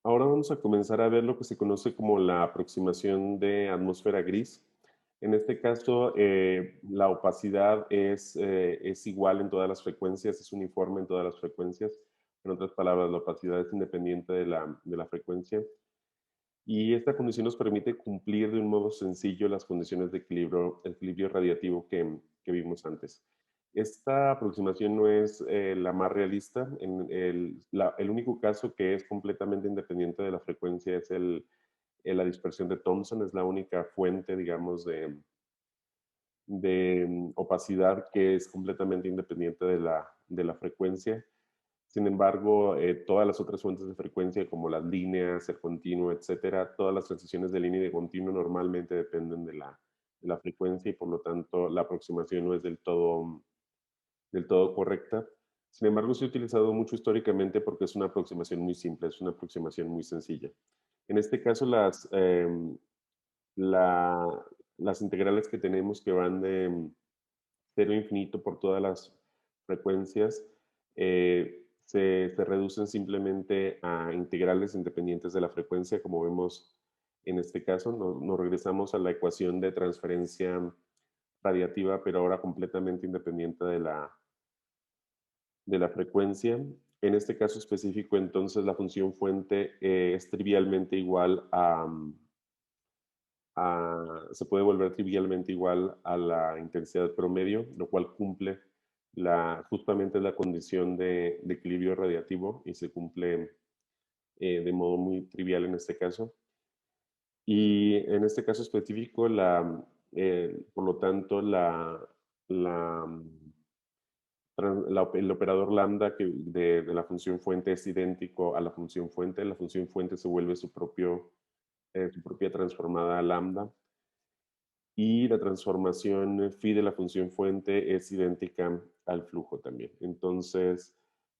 Ahora vamos a comenzar a ver lo que se conoce como la aproximación de atmósfera gris. En este caso, la opacidad es igual en todas las frecuencias, es uniforme en todas las frecuencias. En otras palabras, la opacidad es independiente de la frecuencia. Y esta condición nos permite cumplir de un modo sencillo las condiciones de equilibrio radiativo que vimos antes. Esta aproximación no es la más realista. El único caso que es completamente independiente de la frecuencia es la dispersión de Thomson. Es la única fuente, digamos, de opacidad que es completamente independiente de la frecuencia. Sin embargo, todas las otras fuentes de frecuencia, como las líneas, el continuo, etcétera, todas las transiciones de línea y de continuo normalmente dependen de la frecuencia y por lo tanto la aproximación no es del todo correcta. Sin embargo, se ha utilizado mucho históricamente porque es una aproximación muy simple, es una aproximación muy sencilla. En este caso, la- las integrales que tenemos que van de cero a infinito por todas las frecuencias, se reducen simplemente a integrales independientes de la frecuencia, como vemos en este caso. Nos regresamos a la ecuación de transferencia radiativa, pero ahora completamente independiente de la frecuencia. En este caso específico, entonces, la función fuente es trivialmente igual se puede volver trivialmente igual a la intensidad promedio, lo cual cumple justamente la condición de equilibrio radiativo y se cumple de modo muy trivial en este caso. Y en este caso específico, por lo tanto, la, el operador lambda de la función fuente es idéntico a la función fuente. La función fuente se vuelve su propia transformada lambda. Y la transformación phi de la función fuente es idéntica al flujo también. Entonces,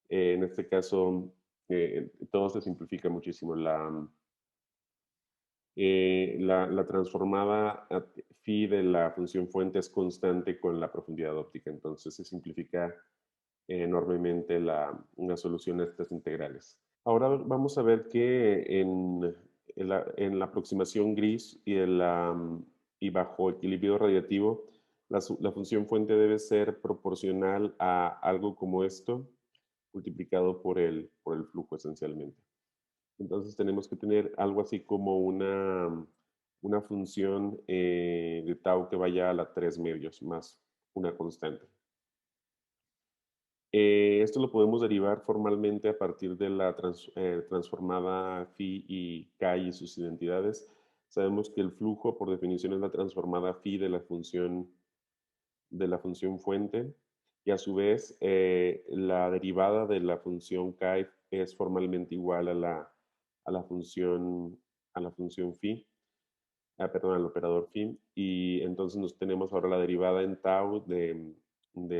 en este caso, todo se simplifica muchísimo. La transformada phi de la función fuente es constante con la profundidad óptica. Entonces, se simplifica enormemente una solución a estas integrales. Ahora vamos a ver que en la aproximación gris y bajo equilibrio radiativo, la función fuente debe ser proporcional a algo como esto, multiplicado por el flujo esencialmente. Entonces tenemos que tener algo así como una función de tau que vaya a la 3 medios más una constante. Esto lo podemos derivar formalmente a partir de la transformada phi y k y sus identidades. Sabemos que el flujo, por definición, es la transformada phi de la función fuente y a su vez la derivada de la función k es formalmente igual a la función phi, perdón, al operador phi, y entonces tenemos ahora la derivada en tau de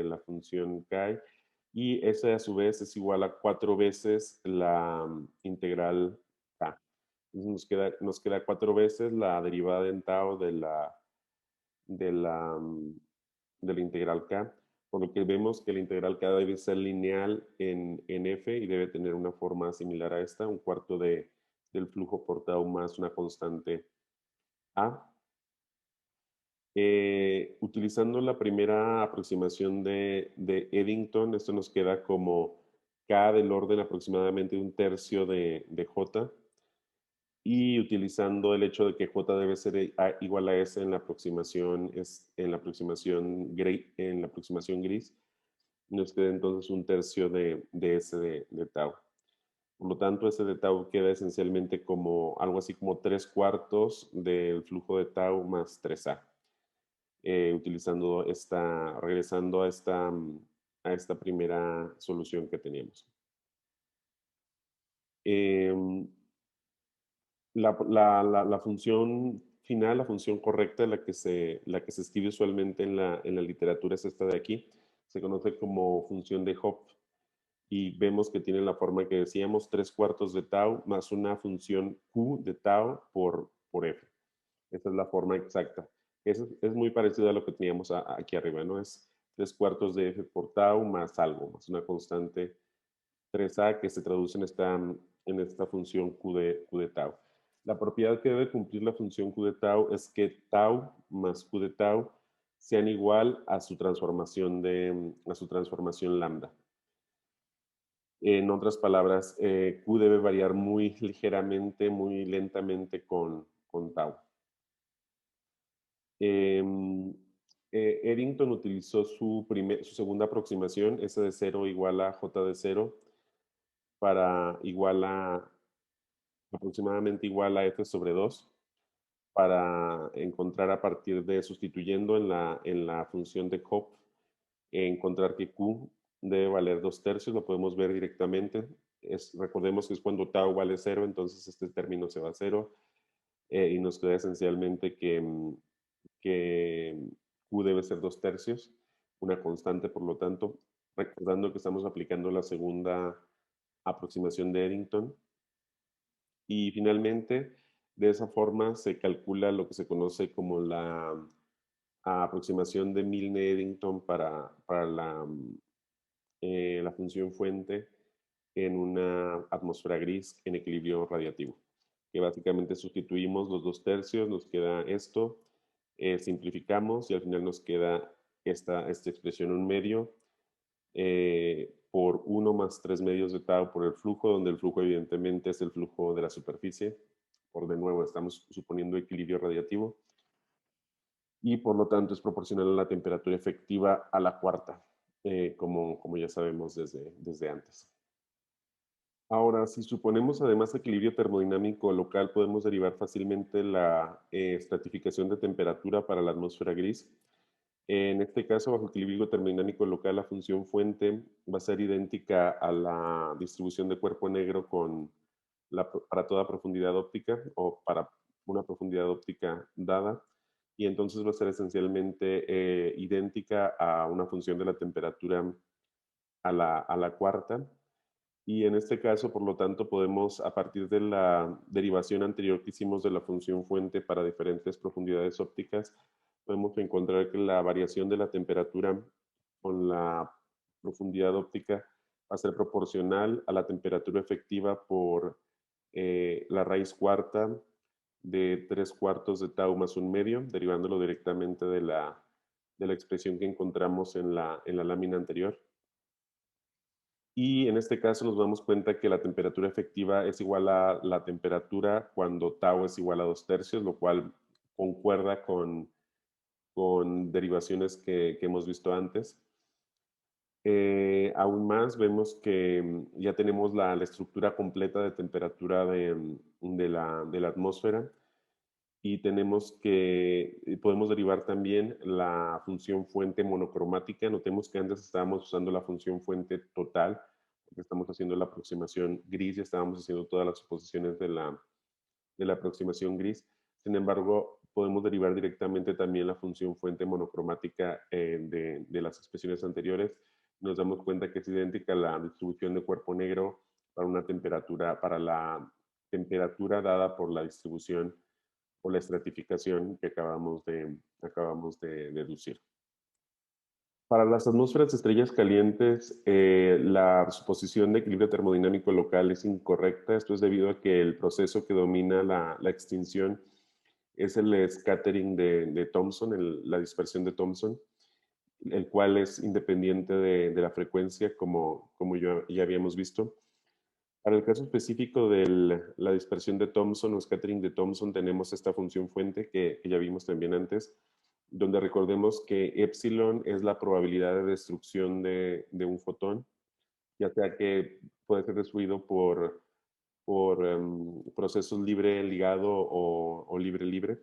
la función k y esa a su vez es igual a 4 veces la integral k. Entonces nos queda 4 veces la derivada en tau de la, mm, de la integral k, por lo que vemos que la integral k debe ser lineal en f y debe tener una forma similar a esta, un cuarto del flujo por tau más una constante a. Utilizando la primera aproximación de Eddington, esto nos queda como K del orden aproximadamente un tercio de J. Y utilizando el hecho de que J debe ser igual a S en la aproximación gris, nos queda entonces un tercio de S de tau. Por lo tanto, S de tau queda esencialmente como algo así como 3/4 del flujo de tau más 3A. Regresando a esta primera solución que teníamos. Em, la función final, la función correcta, la que se escribe usualmente en la literatura es esta de aquí. Se conoce como función de Hopf y vemos que tiene la forma que decíamos, 3/4 de tau más una función q de tau por f. Esa es la forma exacta. Eso es muy parecido a lo que teníamos aquí arriba, ¿no? Es 3/4 de f por tau más algo, más una constante 3a que se traduce en esta función Q de tau. La propiedad que debe cumplir la función Q de tau es que tau más Q de tau sean igual a su transformación lambda. En otras palabras, Q debe variar muy ligeramente, muy lentamente con tau. Eddington utilizó su segunda aproximación, S de 0 igual a J de 0, para aproximadamente igual a F sobre 2, para encontrar a partir de sustituyendo en la función de Hopf, encontrar que Q debe valer 2/3, lo podemos ver directamente. Recordemos que es cuando tau vale 0, entonces este término se va a 0, y nos queda esencialmente que Q debe ser 2/3, una constante, por lo tanto, recordando que estamos aplicando la segunda aproximación de Eddington. Y finalmente, de esa forma se calcula lo que se conoce como la aproximación de Milne-Eddington para la función fuente en una atmósfera gris en equilibrio radiativo, que básicamente sustituimos los 2/3, nos queda esto, simplificamos y al final nos queda esta expresión 1/2 por 1 más 3 medios de tau por el flujo, donde el flujo evidentemente es el flujo de la superficie. Por de nuevo, estamos suponiendo equilibrio radiativo. Y por lo tanto es proporcional a la temperatura efectiva a la cuarta, como ya sabemos desde antes. Ahora, si suponemos además equilibrio termodinámico local, podemos derivar fácilmente la estratificación de temperatura para la atmósfera gris. En este caso, bajo equilibrio termodinámico local, la función fuente va a ser idéntica a la distribución de cuerpo negro para toda profundidad óptica o para una profundidad óptica dada, y entonces va a ser esencialmente idéntica a una función de la temperatura a la cuarta. Y en este caso, por lo tanto, podemos, a partir de la derivación anterior que hicimos de la función fuente para diferentes profundidades ópticas, podemos encontrar que la variación de la temperatura con la profundidad óptica va a ser proporcional a la temperatura efectiva por la raíz cuarta de 3/4 de tau más 1/2, derivándolo directamente de la expresión que encontramos en la lámina anterior. Y en este caso nos damos cuenta que la temperatura efectiva es igual a la temperatura cuando tau es igual a 2/3, lo cual concuerda con derivaciones que hemos visto antes. Aún más vemos que ya tenemos la estructura completa de temperatura de la atmósfera, y podemos derivar también la función fuente monocromática. Notemos que antes estábamos usando la función fuente total, porque estamos haciendo la aproximación gris y estábamos haciendo todas las suposiciones de la aproximación gris. Sin embargo, podemos derivar directamente también la función fuente monocromática de las expresiones anteriores. Nos damos cuenta que es idéntica a la distribución de cuerpo negro para la temperatura dada por la distribución o la estratificación que acabamos de deducir. Para las atmósferas de estrellas calientes, la suposición de equilibrio termodinámico local es incorrecta. Esto es debido a que el proceso que domina la extinción es el scattering de Thomson, la dispersión de Thomson, el cual es independiente de la frecuencia, como ya habíamos visto. Para el caso específico de la dispersión de Thomson o scattering de Thomson, tenemos esta función fuente que ya vimos también antes, donde recordemos que epsilon es la probabilidad de destrucción de un fotón, ya sea que puede ser destruido por procesos libre ligado o libre-libre.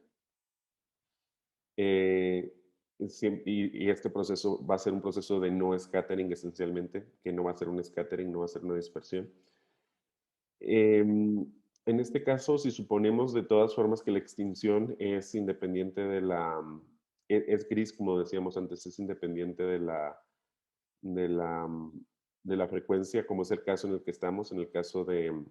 Y este proceso va a ser un proceso de no scattering esencialmente, que no va a ser un scattering, no va a ser una dispersión. En este caso, si suponemos de todas formas que la extinción es independiente es gris, como decíamos antes, es independiente de la, de la frecuencia, como es el caso en el que estamos, en el caso de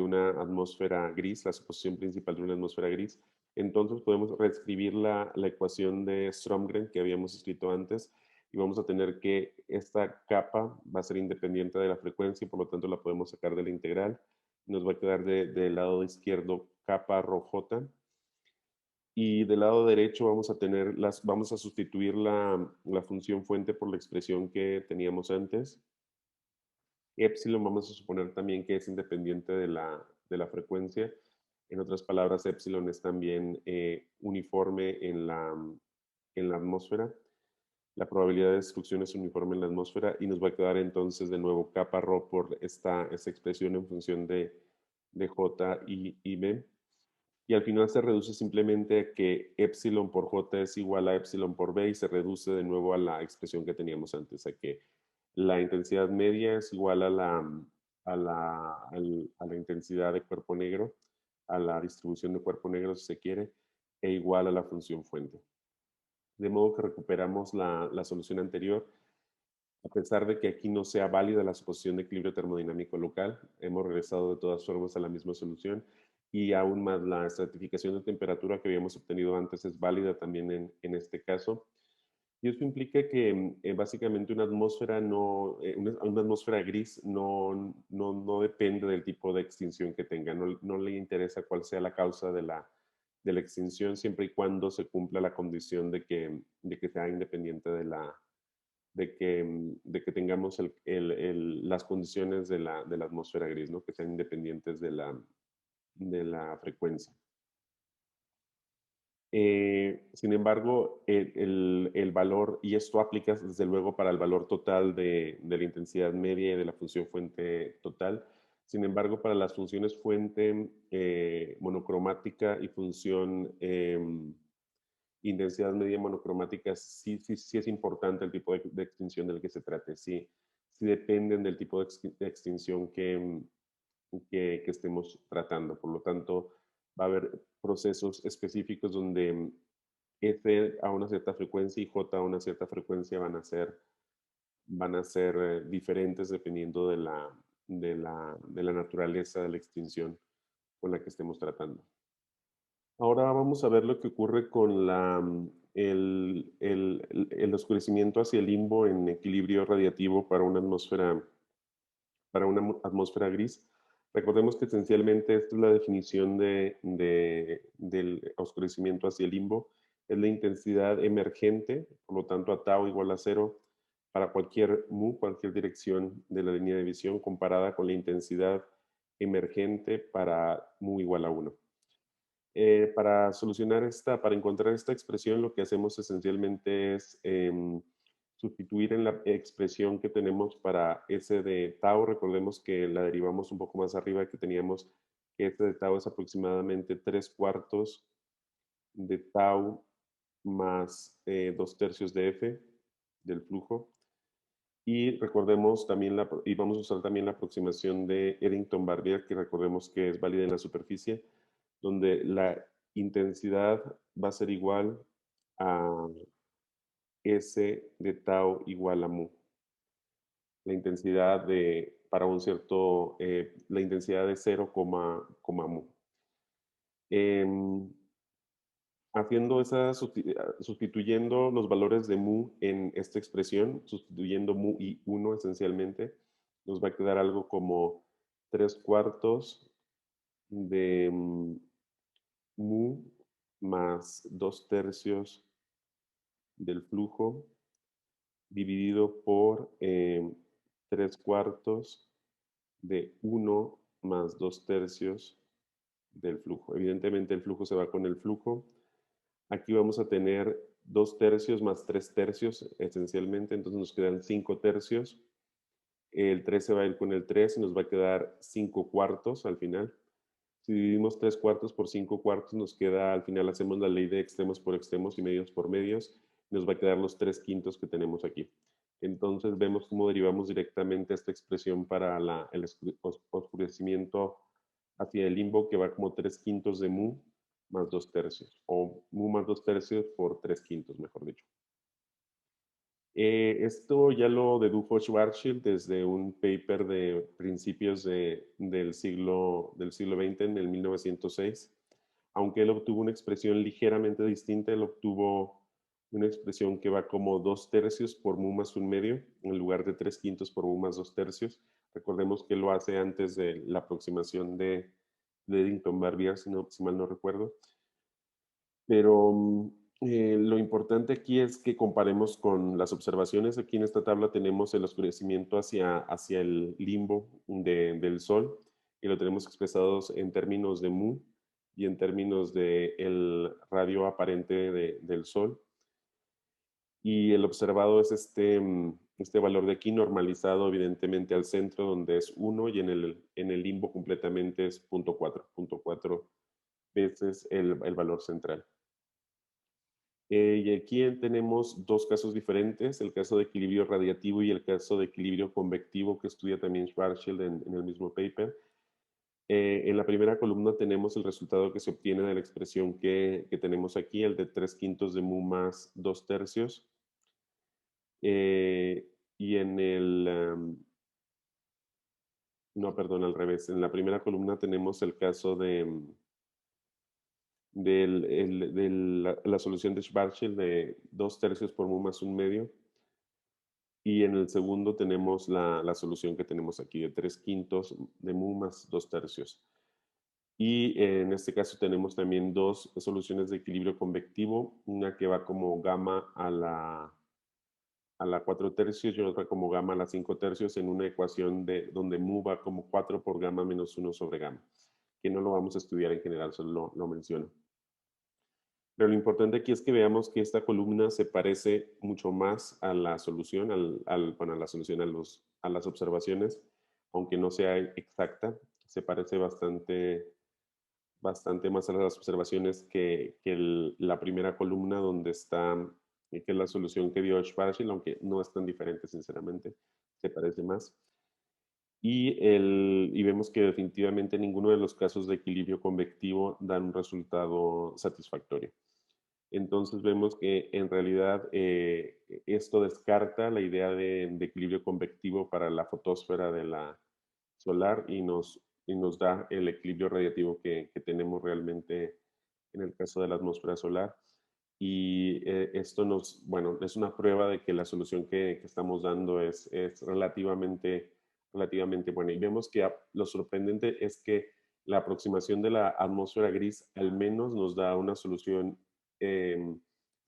una atmósfera gris, la suposición principal de una atmósfera gris, entonces podemos reescribir la ecuación de Strömgren que habíamos escrito antes, y vamos a tener que esta capa va a ser independiente de la frecuencia y por lo tanto la podemos sacar de la integral. Nos va a quedar del lado izquierdo capa rho j y del lado derecho vamos a sustituir la función fuente por la expresión que teníamos antes. Epsilon vamos a suponer también que es independiente de la frecuencia. En otras palabras, epsilon es también uniforme en la atmósfera. La probabilidad de destrucción es uniforme en la atmósfera y nos va a quedar entonces de nuevo kappa rho por esta expresión en función de J y B. Y al final se reduce simplemente a que epsilon por J es igual a epsilon por B y se reduce de nuevo a la expresión que teníamos antes, a que la intensidad media es igual a la intensidad de cuerpo negro, a la distribución de cuerpo negro si se quiere, e igual a la función fuente. De modo que recuperamos la solución anterior. A pesar de que aquí no sea válida la suposición de equilibrio termodinámico local, hemos regresado de todas formas a la misma solución y aún más la estratificación de temperatura que habíamos obtenido antes es válida también en este caso. Y eso implica que básicamente una atmósfera, una atmósfera gris no depende del tipo de extinción que tenga, no le interesa cuál sea la causa de la extinción siempre y cuando se cumpla la condición de que sea independiente de que tengamos las condiciones de la atmósfera gris, ¿no? Que sean independientes de la frecuencia. Sin embargo, el valor, y esto aplica desde luego para el valor total de la intensidad media y de la función fuente total. Sin embargo, para las funciones fuente monocromática y función intensidad media monocromática, sí es importante el tipo de extinción del que se trate. Sí dependen del tipo de extinción que estemos tratando. Por lo tanto, va a haber procesos específicos donde F a una cierta frecuencia y J a una cierta frecuencia van a ser diferentes dependiendo de la naturaleza de la extinción con la que estemos tratando. Ahora vamos a ver lo que ocurre con el oscurecimiento hacia el limbo en equilibrio radiativo para una atmósfera gris. Recordemos que esencialmente esta es la definición del oscurecimiento hacia el limbo. Es la intensidad emergente, por lo tanto a tau igual a 0 para cualquier mu, cualquier dirección de la línea de visión, comparada con la intensidad emergente para mu igual a 1. Para encontrar esta expresión, lo que hacemos esencialmente es sustituir en la expresión que tenemos para S de tau. Recordemos que la derivamos un poco más arriba, que teníamos que S de tau es aproximadamente 3/4 de tau más 2/3 de F del flujo. Y recordemos también, y vamos a usar también la aproximación de Eddington-Barbier, que recordemos que es válida en la superficie, donde la intensidad va a ser igual a S de tau igual a mu. La intensidad la intensidad de 0, mu. Sustituyendo los valores de mu en esta expresión, sustituyendo mu y 1 esencialmente, nos va a quedar algo como 3/4 de mu más 2/3 del flujo dividido por 3/4 de 1 más 2/3 del flujo. Evidentemente el flujo se va con el flujo. Aquí vamos a tener 2/3 más 3/3 esencialmente, entonces nos quedan 5/3. El 3 se va a ir con el 3 y nos va a quedar 5/4 al final. Si dividimos 3/4 por 5/4 nos queda, al final hacemos la ley de extremos por extremos y medios por medios, nos va a quedar los 3/5 que tenemos aquí. Entonces vemos cómo derivamos directamente esta expresión para el oscurecimiento hacia el limbo, que va como 3/5 de mu más 2/3, o mu más 2/3 por 3/5, mejor dicho. Esto ya lo dedujo Schwarzschild desde un paper de principios del siglo XX, en el 1906. Aunque él obtuvo una expresión ligeramente distinta, él obtuvo una expresión que va como 2/3 por mu más 1/2, en lugar de 3/5 por mu más 2/3. Recordemos que lo hace antes de la aproximación de Eddington-Barbier, si mal no recuerdo. Pero lo importante aquí es que comparemos con las observaciones. Aquí en esta tabla tenemos el oscurecimiento hacia el limbo del Sol y lo tenemos expresados en términos de mu y en términos del radio aparente del Sol. Y el observado es este valor de aquí normalizado evidentemente al centro donde es 1 y en el limbo completamente es 0.4 veces el valor central. Y aquí tenemos dos casos diferentes, el caso de equilibrio radiativo y el caso de equilibrio convectivo que estudia también Schwarzschild en el mismo paper. En la primera columna tenemos el resultado que se obtiene de la expresión que tenemos aquí, el de 3/5 de mu más 2/3. Y en no, perdón, al revés. En la primera columna tenemos el caso de la solución de Schwarzschild de 2/3 por mu más 1/2. Y en el segundo tenemos la solución que tenemos aquí de 3/5 de mu más 2/3. Y en este caso tenemos también dos soluciones de equilibrio convectivo, una que va como gamma a la 4/3 y otra como gamma a la 5/3 en una ecuación donde mu va como 4 por gamma menos 1 sobre gamma, que no lo vamos a estudiar en general, solo lo menciono. Pero lo importante aquí es que veamos que esta columna se parece mucho más a la solución, bueno, a la solución a las observaciones, aunque no sea exacta, se parece bastante más a las observaciones que la primera columna donde está, que es la solución que dio Schwarzschild, aunque no es tan diferente, sinceramente, se parece más. Y vemos que definitivamente ninguno de los casos de equilibrio convectivo dan un resultado satisfactorio. Entonces vemos que en realidad esto descarta la idea de equilibrio convectivo para la fotosfera de la solar y nos da el equilibrio radiativo que tenemos realmente en el caso de la atmósfera solar. Y esto bueno, es una prueba de que la solución que estamos dando es relativamente buena. Y vemos que lo sorprendente es que la aproximación de la atmósfera gris al menos nos da una solución eh,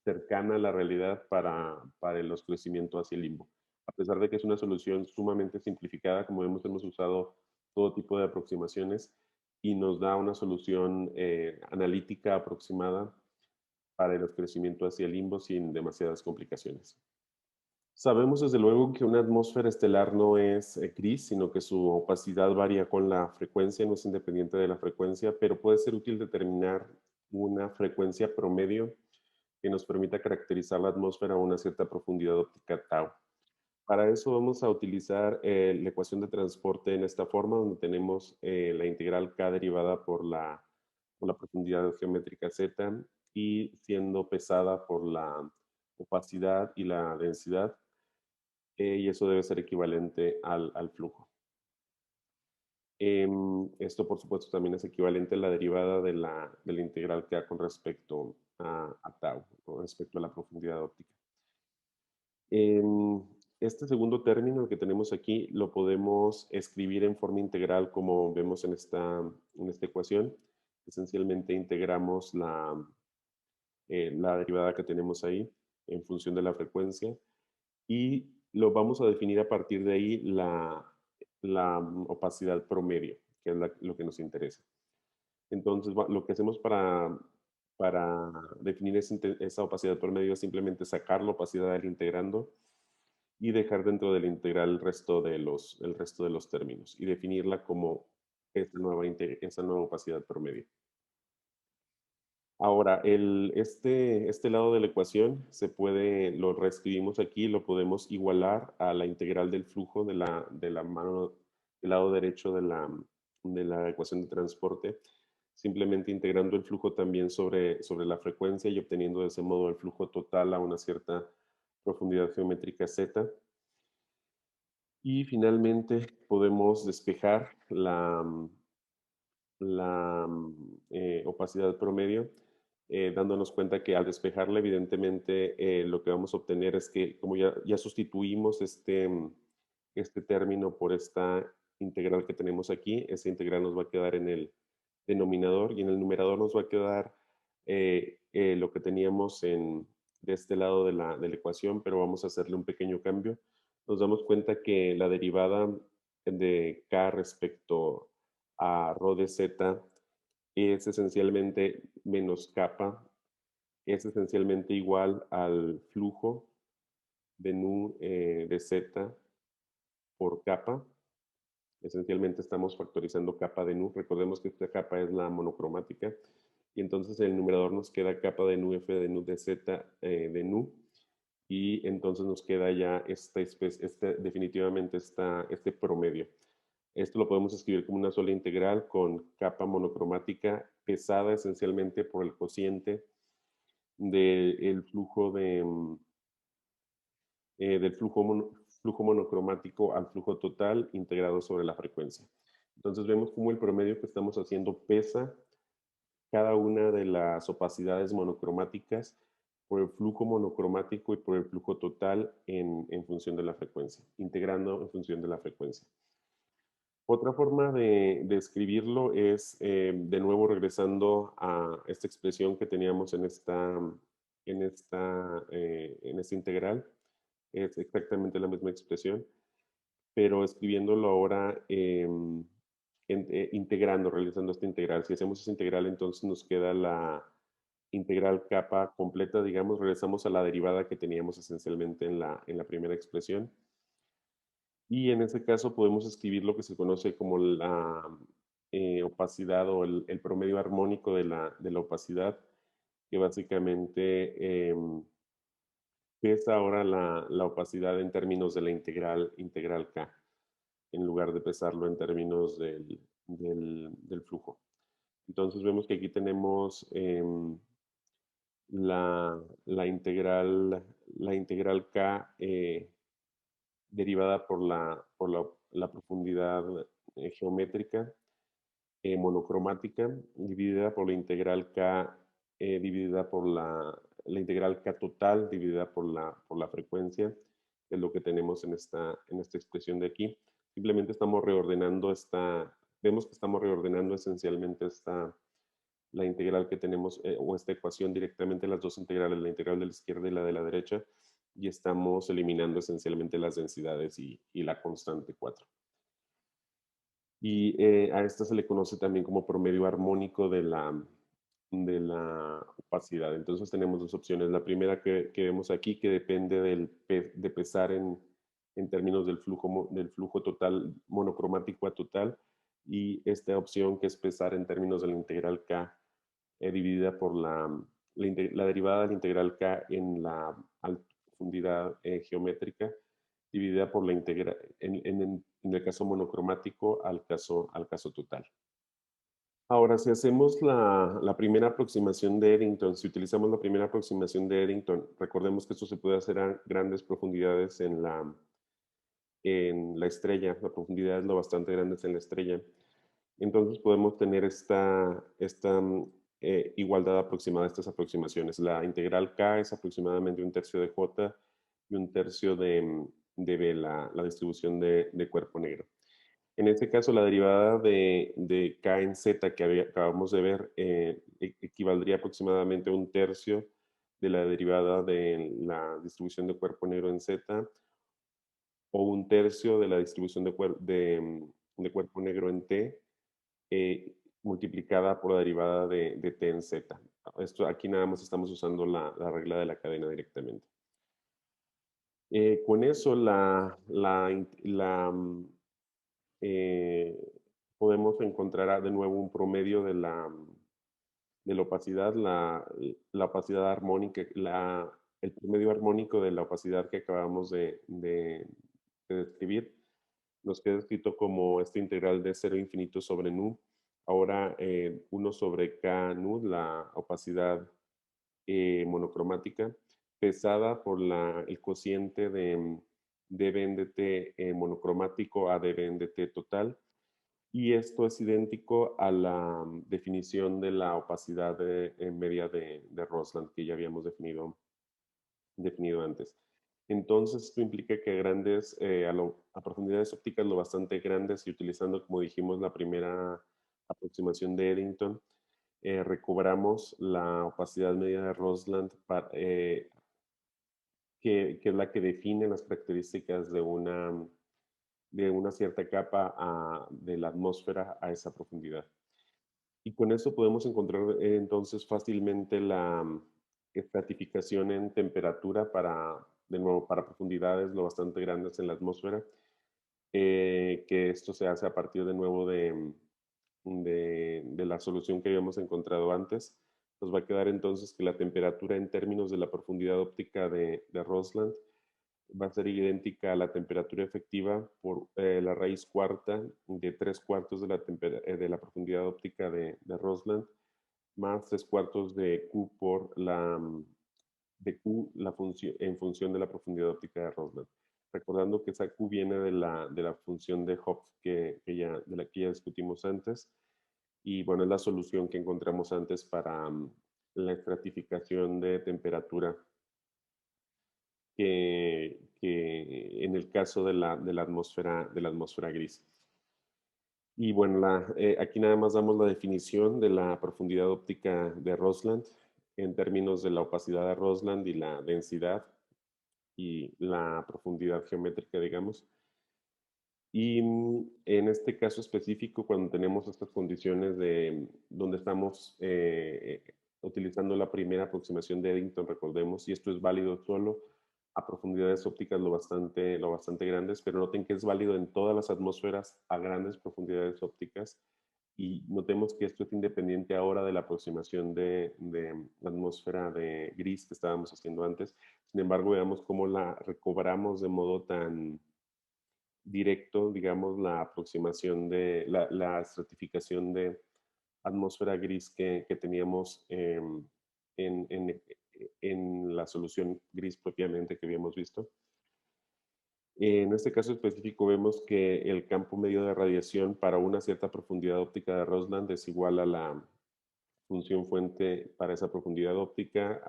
cercana a la realidad para el oscurecimiento hacia el limbo. A pesar de que es una solución sumamente simplificada, como vemos, hemos usado todo tipo de aproximaciones y nos da una solución analítica aproximada para el oscurecimiento hacia el limbo sin demasiadas complicaciones. Sabemos desde luego que una atmósfera estelar no es gris, sino que su opacidad varía con la frecuencia, no es independiente de la frecuencia, pero puede ser útil determinar una frecuencia promedio que nos permita caracterizar la atmósfera a una cierta profundidad óptica tau. Para eso vamos a utilizar la ecuación de transporte en esta forma, donde tenemos la integral k derivada por la profundidad geométrica z y siendo pesada por la opacidad y la densidad, y eso debe ser equivalente al flujo. Esto, por supuesto, también es equivalente a la derivada de la integral k con respecto a tau, con respecto a la profundidad óptica. Este segundo término que tenemos aquí lo podemos escribir en forma integral como vemos en esta ecuación. Esencialmente integramos la derivada que tenemos ahí en función de la frecuencia y lo vamos a definir a partir de ahí la opacidad promedio, que es lo que nos interesa. Entonces, lo que hacemos para definir esa opacidad promedio es simplemente sacar la opacidad del integrando y dejar dentro de la integral el resto de los términos y definirla como esa nueva opacidad promedio. Ahora, este lado de la ecuación lo reescribimos aquí, lo podemos igualar a la integral del flujo de la mano del lado derecho de la ecuación de transporte, simplemente integrando el flujo también sobre la frecuencia y obteniendo de ese modo el flujo total a una cierta profundidad geométrica z. Y finalmente podemos despejar la opacidad promedio dándonos cuenta que al despejarla, evidentemente, lo que vamos a obtener es que como ya sustituimos este término por esta integral que tenemos aquí, esa integral nos va a quedar en el denominador y en el numerador nos va a quedar lo que teníamos de este lado de la ecuación, pero vamos a hacerle un pequeño cambio. Nos damos cuenta que la derivada de k respecto a rho de z es esencialmente menos kappa, es esencialmente igual al flujo de nu de z por kappa. Esencialmente estamos factorizando kappa de nu. Recordemos que esta kappa es la monocromática. Y entonces en el numerador nos queda kappa de nu f de nu de z de nu. Y entonces nos queda ya definitivamente este promedio. Esto lo podemos escribir como una sola integral con capa monocromática pesada esencialmente por el cociente del flujo del flujo monocromático al flujo total integrado sobre la frecuencia. Entonces vemos cómo el promedio que estamos haciendo pesa cada una de las opacidades monocromáticas por el flujo monocromático y por el flujo total en función de la frecuencia, integrando en función de la frecuencia. Otra forma de escribirlo es, de nuevo, regresando a esta expresión que teníamos en esta integral. Es exactamente la misma expresión, pero escribiéndolo ahora integrando, realizando esta integral. Si hacemos esa integral, entonces nos queda la integral kappa completa, digamos, regresamos a la derivada que teníamos esencialmente en la primera expresión. Y en ese caso podemos escribir lo que se conoce como la opacidad o el promedio armónico de la opacidad, que básicamente pesa ahora la opacidad en términos de la integral K, en lugar de pesarlo en términos del flujo. Entonces vemos que aquí tenemos la integral K derivada por la profundidad geométrica monocromática, dividida por la integral K, dividida por la integral K total, dividida por la frecuencia, que es lo que tenemos en esta expresión de aquí. Simplemente estamos reordenando vemos que estamos reordenando esencialmente la integral que tenemos, o esta ecuación directamente, las dos integrales, la integral de la izquierda y la de la derecha, y estamos eliminando esencialmente las densidades y la constante 4. Y a esta se le conoce también como promedio armónico de la opacidad. Entonces tenemos dos opciones. La primera que vemos aquí, que depende de pesar en términos del flujo total monocromático a total, y esta opción que es pesar en términos de la integral K dividida por la derivada de la integral K en la profundidad geométrica, dividida por la integral, en el caso monocromático al caso total. Ahora, si hacemos la primera aproximación de Eddington, si utilizamos la primera aproximación de Eddington, recordemos que esto se puede hacer a grandes profundidades en la estrella. La profundidad es lo bastante grande en la estrella. Entonces podemos tener esta igualdad aproximada, estas aproximaciones. La integral K es aproximadamente un tercio de J y un tercio de B, la distribución de cuerpo negro. En este caso, la derivada de K en Z que acabamos de ver equivaldría aproximadamente a un tercio de la derivada de la distribución de cuerpo negro en Z, o un tercio de la distribución de cuerpo negro en T, multiplicada por la derivada de T en Z. Esto aquí nada más estamos usando la regla de la cadena directamente. Con eso eh, podemos encontrar de nuevo un promedio de la opacidad, la opacidad armónica, el promedio armónico de la opacidad que acabamos de describir. Nos queda escrito como esta integral de 0 infinito sobre nu. Ahora 1 sobre k nu, la opacidad monocromática, pesada por el cociente de dB en dt monocromático a dB en dt total, Y esto es idéntico a la definición de la opacidad media de Rosland que ya habíamos definido antes. Entonces, esto implica que a profundidades ópticas lo bastante grandes y utilizando, como dijimos, la primera aproximación de Eddington, recobramos la opacidad media de Rosland, que es la que define las características de una cierta capa de la atmósfera a esa profundidad. Y con eso podemos encontrar entonces fácilmente la estratificación en temperatura de nuevo, para profundidades lo bastante grandes en la atmósfera, que esto se hace a partir de nuevo de la solución que habíamos encontrado antes. Nos va a quedar entonces que la temperatura en términos de la profundidad óptica de Rosland va a ser idéntica a la temperatura efectiva por la raíz cuarta de 3/4 de la profundidad óptica de Rosland, más 3/4 de Q en función de la profundidad óptica de Rosland. Recordando que esa Q viene de la función de Hopf de la que ya discutimos antes. Y bueno, es la solución que encontramos antes para la estratificación de temperatura que en el caso de la atmósfera gris. Y bueno, aquí nada más damos la definición de la profundidad óptica de Rosland en términos de la opacidad de Rosland y la densidad y la profundidad geométrica, digamos. Y en este caso específico, cuando tenemos estas condiciones donde estamos utilizando la primera aproximación de Eddington, recordemos, y esto es válido solo a profundidades ópticas lo bastante grandes, pero noten que es válido en todas las atmósferas a grandes profundidades ópticas. Y notemos que esto es independiente ahora de la aproximación de la atmósfera de gris que estábamos haciendo antes. Sin embargo, veamos cómo la recobramos de modo tan directo, digamos, la aproximación de la estratificación de atmósfera gris que teníamos en la solución gris propiamente que habíamos visto. En este caso específico vemos que el campo medio de radiación para una cierta profundidad óptica de Rosland es igual a la función fuente para esa profundidad óptica,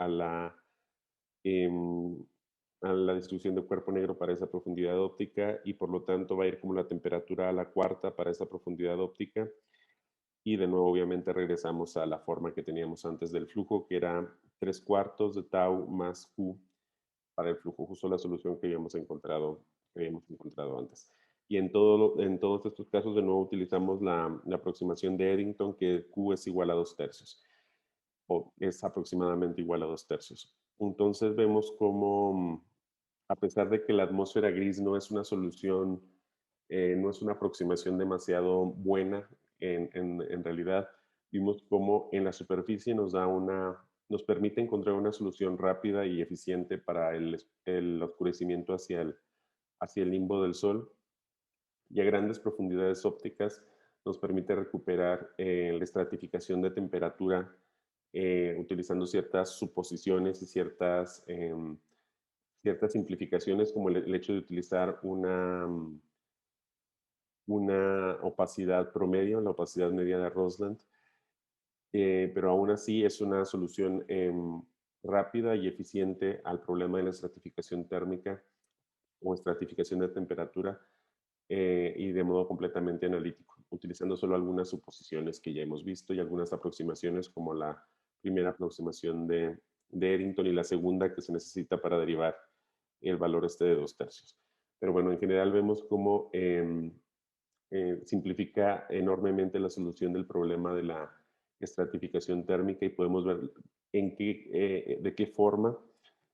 em, a la distribución de cuerpo negro para esa profundidad óptica, y por lo tanto va a ir como la temperatura a la cuarta para esa profundidad óptica. Y de nuevo obviamente regresamos a la forma que teníamos antes del flujo, que era 3/4 de tau más Q para el flujo, justo la solución que habíamos encontrado antes. Y en todos estos casos de nuevo utilizamos la aproximación de Eddington, que Q es igual a 2/3 o es aproximadamente igual a 2/3. Entonces vemos cómo, a pesar de que la atmósfera gris no es una solución, no es una aproximación demasiado buena, en realidad vimos cómo en la superficie nos permite encontrar una solución rápida y eficiente para el oscurecimiento hacia el limbo del Sol, y a grandes profundidades ópticas nos permite recuperar la estratificación de temperatura utilizando ciertas suposiciones y ciertas simplificaciones, como el hecho de utilizar una opacidad promedio, la opacidad media de Rosland, pero aún así es una solución rápida y eficiente al problema de la estratificación térmica o estratificación de temperatura, y de modo completamente analítico, utilizando solo algunas suposiciones que ya hemos visto y algunas aproximaciones como la primera aproximación de Eddington y la segunda que se necesita para derivar el valor de 2/3. Pero bueno, en general vemos cómo simplifica enormemente la solución del problema de la estratificación térmica, y podemos ver de qué forma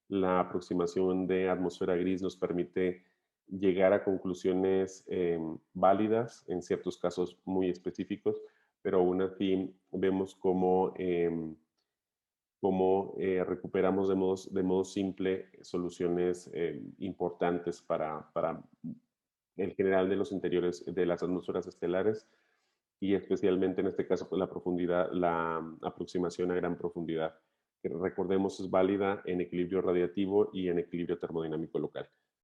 la aproximación de atmósfera gris nos permite llegar a conclusiones válidas en ciertos casos muy específicos, pero aún así vemos cómo recuperamos de modo simple soluciones importantes para el general de los interiores de las atmósferas estelares, y especialmente en este caso pues, la aproximación a gran profundidad, que recordemos es válida en equilibrio radiativo y en equilibrio termodinámico local.